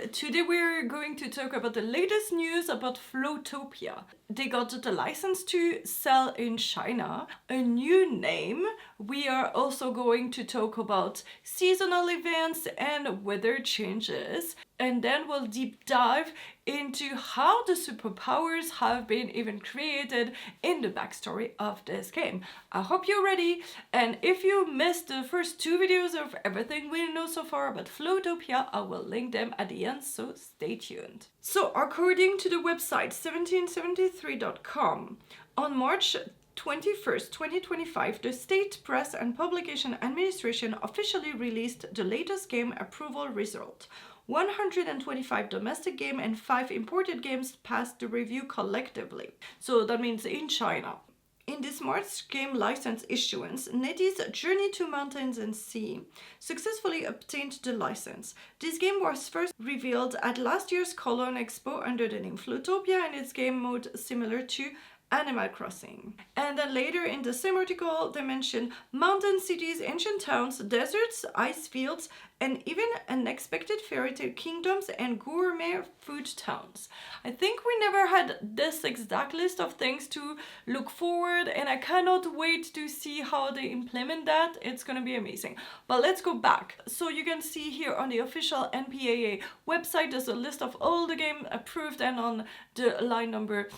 today we're going to talk about the latest news about Floatopia. They got the license to sell in China, a new name. We are also going to talk about seasonal events and weather changes. And then we'll deep dive into how the superpowers have been even created in the backstory of this game. I hope you're ready, and if you missed the first 2 videos of everything we know so far about Floatopia, I will link them at the end, so stay tuned. So according to the website 1773.com, on March 21st, 2025, the State Press and Publication Administration officially released the latest game approval result. 125 domestic games and 5 imported games passed the review collectively. So that means in China. In this March game license issuance, NetEase's Journey to Mountains and Sea successfully obtained the license. This game was first revealed at last year's Cologne Expo under the name Floatopia, and its game mode similar to Animal Crossing. And then later in the same article, they mentioned mountain cities, ancient towns, deserts, ice fields, and even unexpected fairy tale kingdoms and gourmet food towns. I think we never had this exact list of things to look forward, and I cannot wait to see how they implement that. It's gonna be amazing. But let's go back. So you can see here on the official NPAA website, there's a list of all the games approved, and on the line number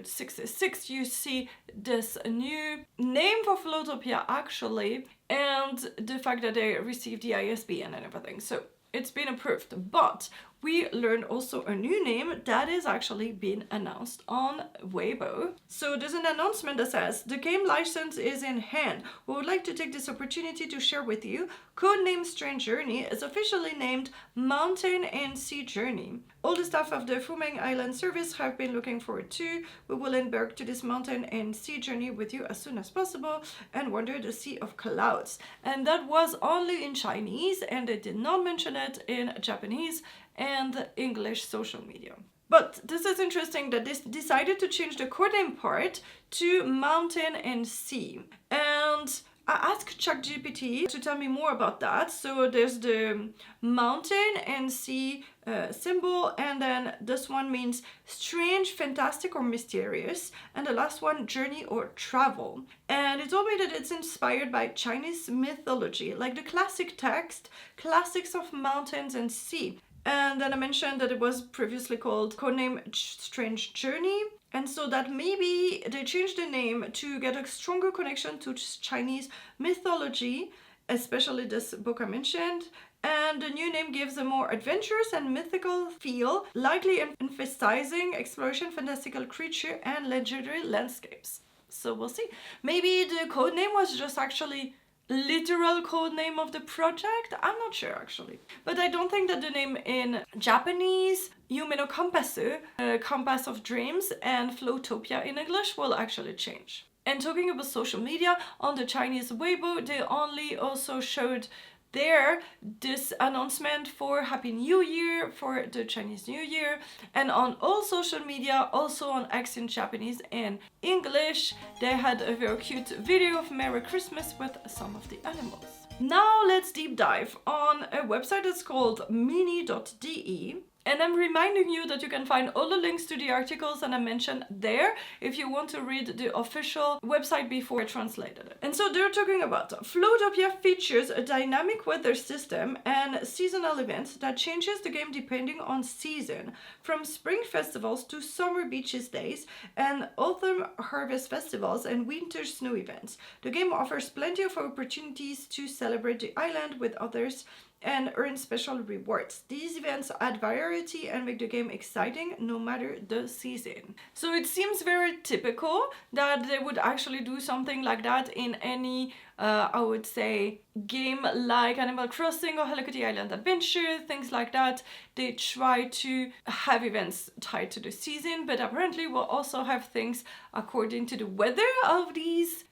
66 you see this new name for Floatopia actually, and the fact that they received the ISBN and everything. So it's been approved, but we learned also a new name that is actually being announced on Weibo. So there's an announcement that says, the game license is in hand. We would like to take this opportunity to share with you, codename Strange Journey is officially named Mountain and Sea Journey. All the staff of the Fumeng Island service have been looking forward to. We will embark to this mountain and sea journey with you as soon as possible and wander the sea of clouds. And that was only in Chinese, and they did not mention it in Japanese and English social media. But this is interesting that they decided to change the codename part to mountain and sea. And I asked ChatGPT to tell me more about that. So there's the mountain and sea symbol, and then this one means strange, fantastic, or mysterious, and the last one, journey or travel. And it told me that it's inspired by Chinese mythology, like the classic text, classics of mountains and sea. And then I mentioned that it was previously called codename Strange Journey. And so that maybe they changed the name to get a stronger connection to Chinese mythology, especially this book I mentioned. And the new name gives a more adventurous and mythical feel, likely emphasizing exploration, fantastical creature, and legendary landscapes. So we'll see. Maybe the codename was just actually literal code name of the project? I'm not sure actually. But I don't think that the name in Japanese, Yume no Kompasu, Compass of Dreams, and Floatopia in English will actually change. And talking about social media, on the Chinese Weibo, they only also showed there this announcement for Happy New Year for the Chinese New Year, and on all social media, also on X in Japanese and English, they had a very cute video of Merry Christmas with some of the animals. Now let's deep dive on a website that's called mini.de. And I'm reminding you that you can find all the links to the articles that I mentioned there if you want to read the official website before I translated it. And so they're talking about Floatopia features a dynamic weather system and seasonal events that changes the game depending on season, from spring festivals to summer beaches days and autumn harvest festivals and winter snow events. The game offers plenty of opportunities to celebrate the island with others and earn special rewards. These events add variety and make the game exciting no matter the season. So it seems very typical that they would actually do something like that in any I would say game like Animal Crossing or Hello Kitty Island Adventure, things like that. They try to have events tied to the season, but apparently we'll also have things according to the weather of these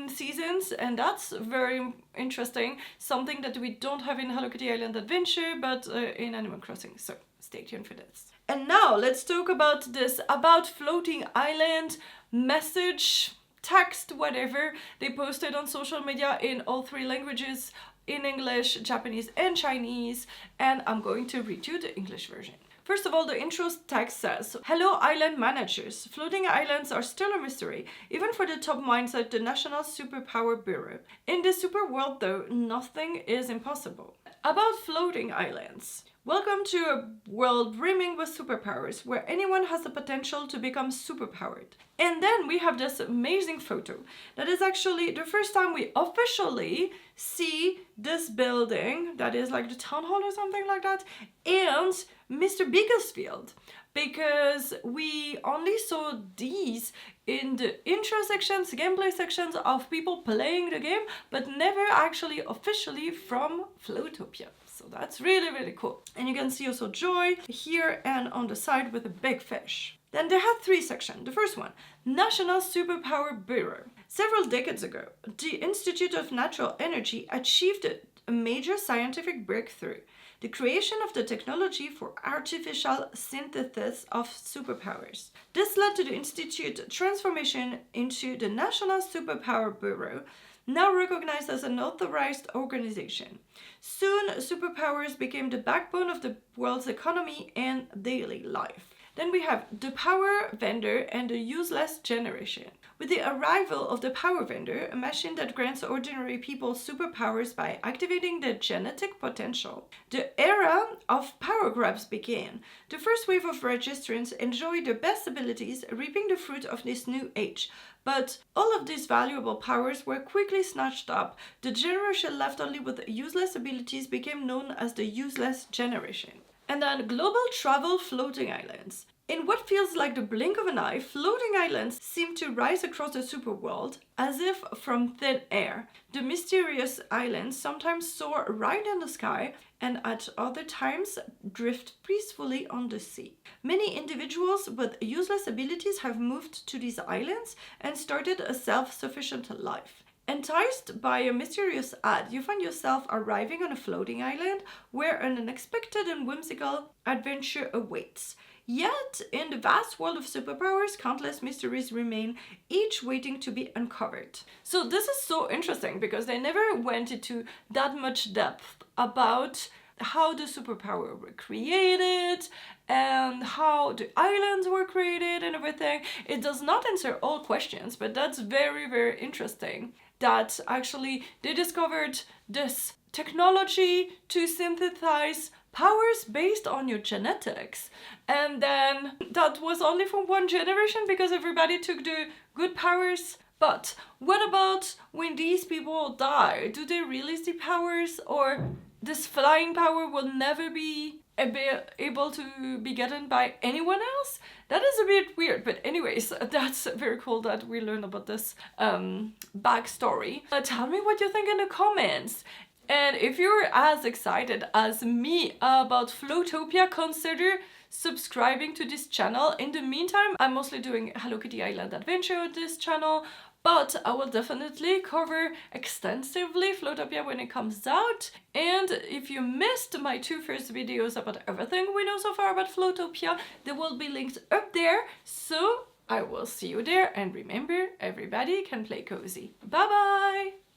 seasons, and that's very interesting. Something that we don't have in Hello Kitty Island Adventure, but in Animal Crossing, so stay tuned for this. And now let's talk about this About Floating Island message, text, whatever they posted on social media in all 3 languages in English, Japanese, and Chinese, and I'm going to read you the English version. First of all, the intro text says, "Hello Island Managers. Floating islands are still a mystery, even for the top minds at the National Superpower Bureau. In this super world, though, nothing is impossible." About floating islands. Welcome to a world brimming with superpowers, where anyone has the potential to become superpowered. And then we have this amazing photo. That is actually the first time we officially see this building, that is like the town hall or something like that, and Mr. Beaconsfield, because we only saw these in the intro sections, gameplay sections of people playing the game, but never actually officially from Floatopia. So that's really, really cool. And you can see also Joy here and on the side with a big fish. Then they had 3 sections. The first one, National Superpower Bureau. Several decades ago, the Institute of Natural Energy achieved a major scientific breakthrough: the creation of the technology for artificial synthesis of superpowers. This led to the Institute's transformation into the National Superpower Bureau, now recognized as an authorized organization. Soon, superpowers became the backbone of the world's economy and daily life. Then we have the Power Vendor and the Useless Generation. With the arrival of the Power Vendor, a machine that grants ordinary people superpowers by activating their genetic potential, the era of power grabs began. The first wave of registrants enjoyed their best abilities, reaping the fruit of this new age. But all of these valuable powers were quickly snatched up. The generation left only with useless abilities became known as the Useless Generation. And then global travel floating islands. In what feels like the blink of an eye, floating islands seem to rise across the superworld as if from thin air. The mysterious islands sometimes soar right in the sky and at other times drift peacefully on the sea. Many individuals with useless abilities have moved to these islands and started a self-sufficient life. Enticed by a mysterious ad, you find yourself arriving on a floating island where an unexpected and whimsical adventure awaits. Yet, in the vast world of superpowers, countless mysteries remain, each waiting to be uncovered. So this is so interesting because they never went into that much depth about how the superpower were created and how the islands were created and everything. It does not answer all questions, but that's very, very interesting that actually they discovered this technology to synthesize powers based on your genetics, and then that was only for one generation because everybody took the good powers. But what about when these people die? Do they release the powers, or this flying power will never be able to be gotten by anyone else? That is a bit weird, but anyways, that's very cool that we learned about this backstory. Tell me what you think in the comments. And if you're as excited as me about Floatopia, consider subscribing to this channel. In the meantime, I'm mostly doing Hello Kitty Island Adventure on this channel, but I will definitely cover extensively Floatopia when it comes out. And if you missed my 2 first videos about everything we know so far about Floatopia, they will be linked up there. So I will see you there, and remember, everybody can play cozy. Bye bye!